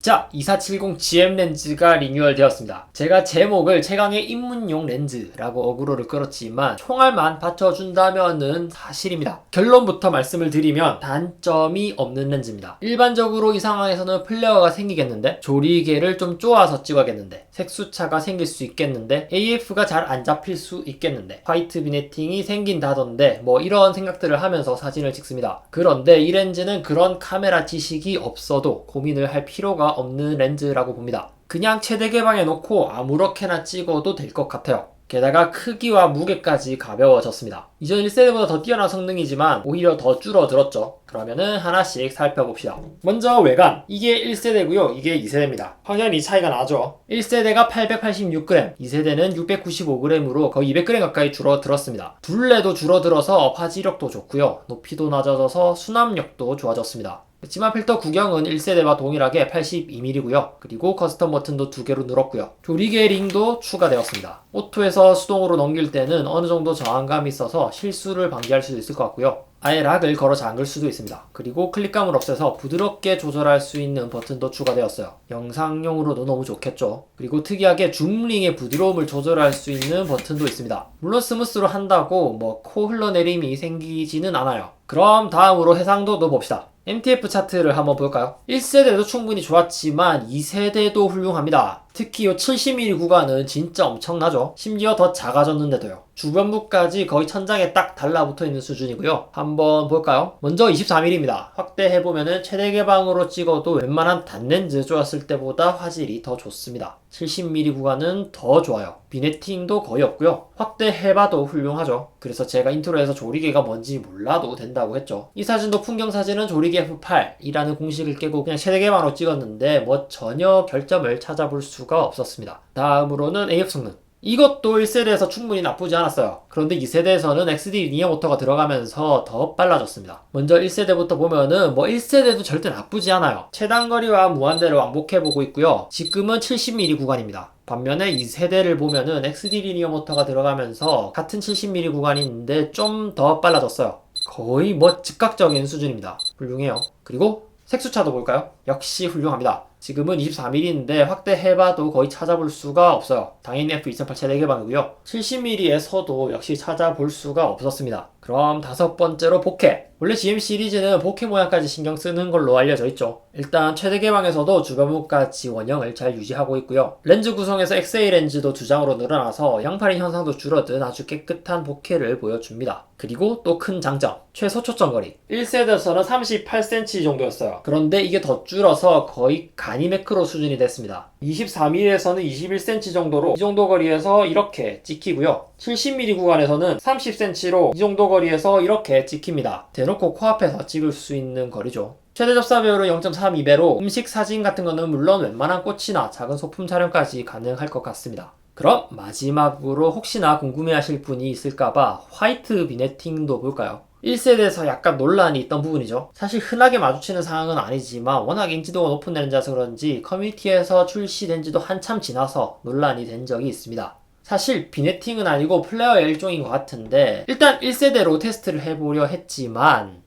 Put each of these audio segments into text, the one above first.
자, 2470GM 렌즈가 리뉴얼 되었습니다. 제가 제목을 최강의 입문용 렌즈라고 어그로를 끌었지만 총알만 받쳐준다면은 사실입니다. 결론부터 말씀을 드리면 단점이 없는 렌즈입니다. 일반적으로 이 상황에서는 플레어가 생기겠는데, 조리개를 좀 쪼아서 찍어야겠는데, 색수차가 생길 수 있겠는데, AF가 잘 안 잡힐 수 있겠는데, 화이트 비네팅이 생긴다던데, 뭐 이런 생각들을 하면서 사진을 찍습니다. 그런데 이 렌즈는 그런 카메라 지식이 없어도 고민을 할 필요가 없는 렌즈라고 봅니다. 그냥 최대 개방해 놓고 아무렇게나 찍어도 될 것 같아요. 게다가 크기와 무게까지 가벼워졌습니다. 이전 1세대보다 더 뛰어난 성능이지만 오히려 더 줄어들었죠. 그러면은 하나씩 살펴봅시다. 먼저 외관. 이게 1세대고요. 이게 2세대입니다. 확연히 차이가 나죠. 1세대가 886g, 2세대는 695g으로 거의 200g 가까이 줄어들었습니다. 둘레도 줄어들어서 화지력도 좋고요. 높이도 낮아져서 수납력도 좋아졌습니다. 치마 필터 구경은 1세대와 동일하게 82mm고요. 그리고 커스텀 버튼도 2개로 늘었고요. 조리개 링도 추가되었습니다. 오토에서 수동으로 넘길 때는 어느 정도 저항감이 있어서 실수를 방지할 수 있을 것 같고요. 아예 락을 걸어 잠글 수도 있습니다. 그리고 클릭감을 없애서 부드럽게 조절할 수 있는 버튼도 추가되었어요. 영상용으로도 너무 좋겠죠. 그리고 특이하게 줌링의 부드러움을 조절할 수 있는 버튼도 있습니다. 물론 스무스로 한다고 뭐 코 흘러내림이 생기지는 않아요. 그럼 다음으로 해상도도 봅시다. MTF 차트를 한번 볼까요? 1세대도 충분히 좋았지만 2세대도 훌륭합니다. 특히 이 70mm 구간은 진짜 엄청나죠? 심지어 더 작아졌는데도요. 주변부까지 거의 천장에 딱 달라붙어 있는 수준이고요. 한번 볼까요? 먼저 24mm입니다. 확대해보면은 최대 개방으로 찍어도 웬만한 단렌즈 쪼았을 때보다 화질이 더 좋습니다. 70mm 구간은 더 좋아요. 비네팅도 거의 없고요. 확대해봐도 훌륭하죠. 그래서 제가 인트로에서 조리개가 뭔지 몰라도 된다고 했죠. 이 사진도 풍경사진은 조리개 F8이라는 공식을 깨고 그냥 최대 개방으로 찍었는데 뭐 전혀 결점을 찾아볼 수가 없었습니다. 다음으로는 AF 성능. 이것도 1세대에서 충분히 나쁘지 않았어요. 그런데 2세대에서는 XD 리니어 모터가 들어가면서 더 빨라졌습니다. 먼저 1세대부터 보면은 뭐 1세대도 절대 나쁘지 않아요. 최단거리와 무한대를 왕복해보고 있고요. 지금은 70mm 구간입니다. 반면에 2세대를 보면은 XD 리니어 모터가 들어가면서 같은 70mm 구간이 있는데 좀 더 빨라졌어요. 거의 뭐 즉각적인 수준입니다. 훌륭해요. 그리고 색수차도 볼까요? 역시 훌륭합니다. 지금은 24mm인데 확대해봐도 거의 찾아볼 수가 없어요. 당연히 f2.8 최대 개방이고요. 70mm에서도 역시 찾아볼 수가 없었습니다. 그럼 다섯 번째로 보케. 원래 GM 시리즈는 보케 모양까지 신경 쓰는 걸로 알려져 있죠. 일단 최대 개방에서도 주변부까지 원형을 잘 유지하고 있고요. 렌즈 구성에서 XA 렌즈도 2장으로 늘어나서 양파린 현상도 줄어든 아주 깨끗한 보케를 보여줍니다. 그리고 또 큰 장점, 최소 초점거리. 1세대에서는 38cm 정도였어요. 그런데 이게 더 줄어서 거의 가니 매크로 수준이 됐습니다. 24mm에서는 21cm 정도로 이 정도 거리에서 이렇게 찍히고요. 70mm 구간에서는 30cm로 이 정도 거리에서 이렇게 찍힙니다. 대놓고 코앞에서 찍을 수 있는 거리죠. 최대 접사 배율은 0.32배로 음식 사진 같은 거는 물론 웬만한 꽃이나 작은 소품 촬영까지 가능할 것 같습니다. 그럼 마지막으로 혹시나 궁금해하실 분이 있을까봐 화이트 비네팅도 볼까요? 1세대에서 약간 논란이 있던 부분이죠. 사실 흔하게 마주치는 상황은 아니지만 워낙 인지도가 높은 렌즈라서 그런지 커뮤니티에서 출시된 지도 한참 지나서 논란이 된 적이 있습니다. 사실 비네팅은 아니고 플레어의 일종인 것 같은데 일단 1세대로 테스트를 해보려 했지만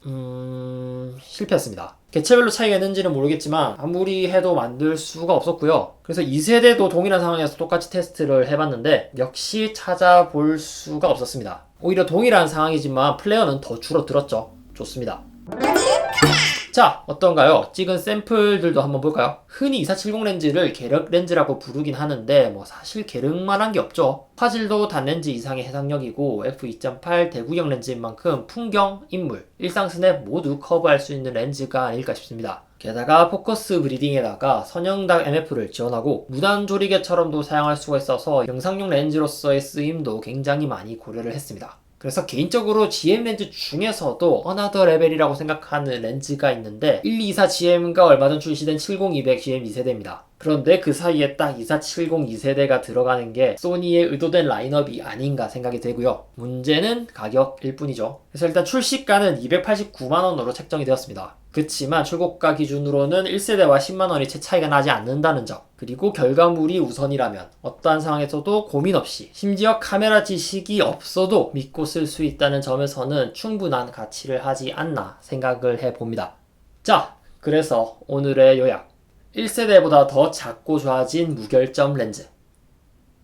실패했습니다. 개체별로 차이가 있는지는 모르겠지만 아무리 해도 만들 수가 없었고요. 그래서 2세대도 동일한 상황에서 똑같이 테스트를 해봤는데 역시 찾아볼 수가 없었습니다. 오히려 동일한 상황이지만 플레어는 더 줄어들었죠. 좋습니다. 자, 어떤가요? 찍은 샘플들도 한번 볼까요? 흔히 2470 렌즈를 계력 렌즈라고 부르긴 하는데 뭐 사실 계력만한 게 없죠. 화질도 단렌즈 이상의 해상력이고 f2.8 대구경 렌즈인 만큼 풍경, 인물, 일상 스냅 모두 커버할 수 있는 렌즈가 아닐까 싶습니다. 게다가 포커스 브리딩에다가 선형닭 MF를 지원하고 무단 조리개처럼도 사용할 수가 있어서 영상용 렌즈로서의 쓰임도 굉장히 많이 고려를 했습니다. 그래서 개인적으로 GM 렌즈 중에서도 어나더 레벨이라고 생각하는 렌즈가 있는데 1224GM과 얼마 전 출시된 70200 GM 2세대입니다. 그런데 그 사이에 딱 2470 2세대가 들어가는 게 소니의 의도된 라인업이 아닌가 생각이 되고요. 문제는 가격일 뿐이죠. 그래서 일단 출시가는 289만원으로 책정이 되었습니다. 그치만 출고가 기준으로는 1세대와 10만원이 채 차이가 나지 않는다는 점, 그리고 결과물이 우선이라면 어떠한 상황에서도 고민 없이 심지어 카메라 지식이 없어도 믿고 쓸 수 있다는 점에서는 충분한 가치를 하지 않나 생각을 해봅니다. 자, 그래서 오늘의 요약. 1세대보다 더 작고 좋아진 무결점 렌즈.